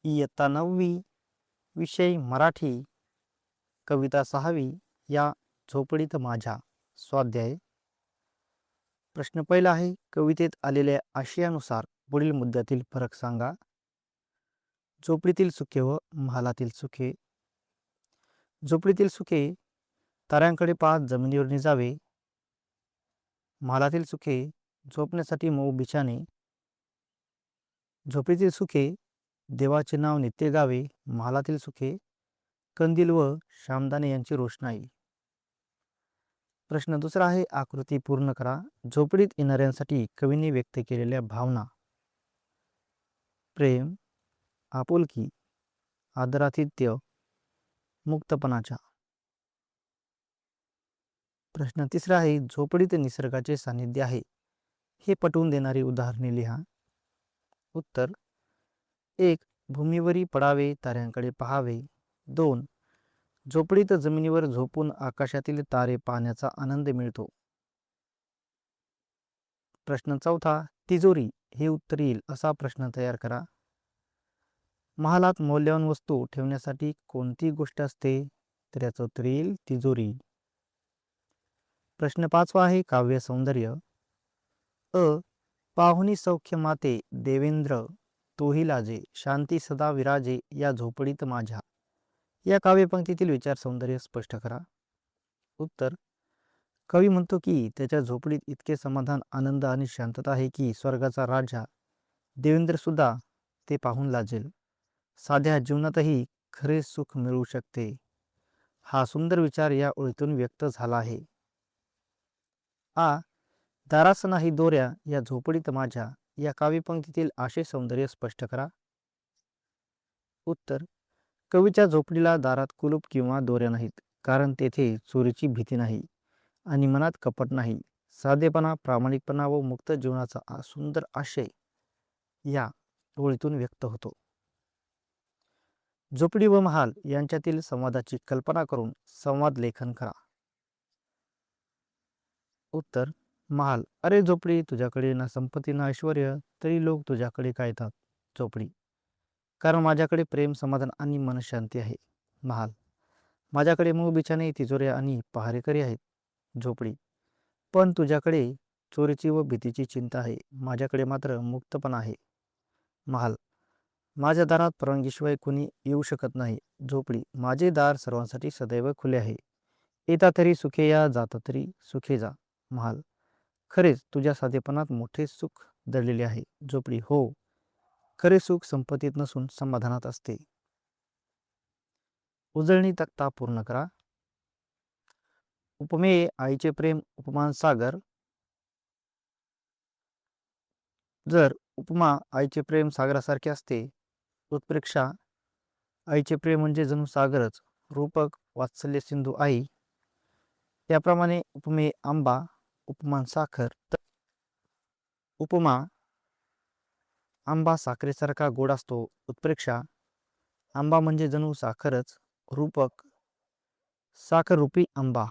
इयत्ता 9वी, विषय मराठी, कविता 6वी या झोपडीत माझ्या. स्वाध्याय. प्रश्न पहिला आहे, कवितेत आलेल्या आशयानुसार पुढील मुद्द्यातील फरक सांगा. झोपडीतील सुखे व महालातील सुखे. झोपडीतील सुखे ताऱ्यांकडे पाहत जमिनीवर निजावे. महालातील सुखे झोपण्यासाठी मऊ बिछाने. झोपडीतील सुखे देवाचे नाव नित्य गावे. महालातील सुखे कंदील व श्यामदाने यांची रोषणाई. प्रश्न दुसरा आहे, आकृती पूर्ण करा. झोपडीत येणाऱ्यांसाठी कवीने व्यक्त केलेल्या भावना. प्रेम, आपुलकी, आदरातिथ्य, मुक्तपणाच्या. प्रश्न तिसरा आहे, झोपडीत निसर्गाचे सानिध्य आहे, हे पटवून देणारी उदाहरणे लिहा. उत्तर: 1. भूमीवरी पडावे, ताऱ्यांकडे पहावे. 2. झोपडीत जमिनीवर झोपून आकाशातील तारे पाहण्याचा आनंद मिळतो. प्रश्न चौथा, तिजोरी हे उत्तर येईल असा प्रश्न तयार करा. महालात मौल्यवान वस्तू ठेवण्यासाठी कोणती गोष्ट असते? तर याचं उत्तर येईल तिजोरी. प्रश्न पाचवा आहे, काव्य सौंदर्य. अ. पाहुणी सौख्य माते, देवेंद्र तोही लाजे, शांती सदा विराजे या झोपडीत माझ्या. या काव्यपंक्तीतील विचार सौंदर्य स्पष्ट करा. उत्तर: कवी म्हणतो की त्याच्या झोपडीत इतके समाधान, आनंद आणि शांतता आहे की स्वर्गाचा राजा देवेंद्र सुद्धा ते पाहून लाजेल. साध्या जीवनातही खरे सुख मिळू शकते. हा सुंदर विचार या ओळीतून व्यक्त झाला आहे. आ. दारास नाही दोऱ्या या झोपडीत माझ्या या काव्यपंक्तीतील आशय सौंदर्य स्पष्ट करा. उत्तर: कवीच्या झोपडीला दारात कुलूप किंवा दोऱ्या नाहीत, कारण तेथे चोरीची भीती नाही आणि मनात कपट नाही. साधेपणा, प्रामाणिकपणा व मुक्त जीवनाचा सुंदर आशय या ओळीतून व्यक्त होतो. झोपडी व महाल यांच्यातील संवादाची कल्पना करून संवाद लेखन करा. उत्तर: महाल: अरे झोपडी, तुझ्याकडे ना संपत्ती ना ऐश्वर्य, तरी लोक तुझ्याकडे का येतात? झोपडी: कारण माझ्याकडे प्रेम, समाधान आणि मनशांती आहे. महाल: माझ्याकडे मऊ बिछाने, तिजोऱ्या आणि पहारेकरी आहेत. झोपडी: पण तुझ्याकडे चोरीची व भीतीची चिंता आहे, माझ्याकडे मात्र मुक्तपणा आहे. महाल: माझ्या दारात परवानगीशिवाय कोणी येऊ शकत नाही. झोपडी: माझे दार सर्वांसाठी सदैव खुले आहे. येता तरी सुखे या, जाता तरी सुखे जा. महाल: खरेच तुझ्या साधेपणात मोठे सुख दडलेले आहे. झोपडी: हो, खरे सुख संपत्तीत नसून समाधानात असते. उजळणी तक्ता पूर्ण करा. उपमेय: आईचे प्रेम, उपमान सागर. जर उपमा आईचे प्रेम सागरासारखे असते, उत्प्रेक्षा आईचे प्रेम म्हणजे जणू सागरच, रूपक वात्सल्य सिंधू आई. त्याप्रमाणे उपमेय आंबा, उपमान साखर. उपमा आंबा साखरेसारखा गोड असतो. उत्प्रेक्षा आंबा म्हणजे जणू साखरच, रूपक साखर रूपी आंबा.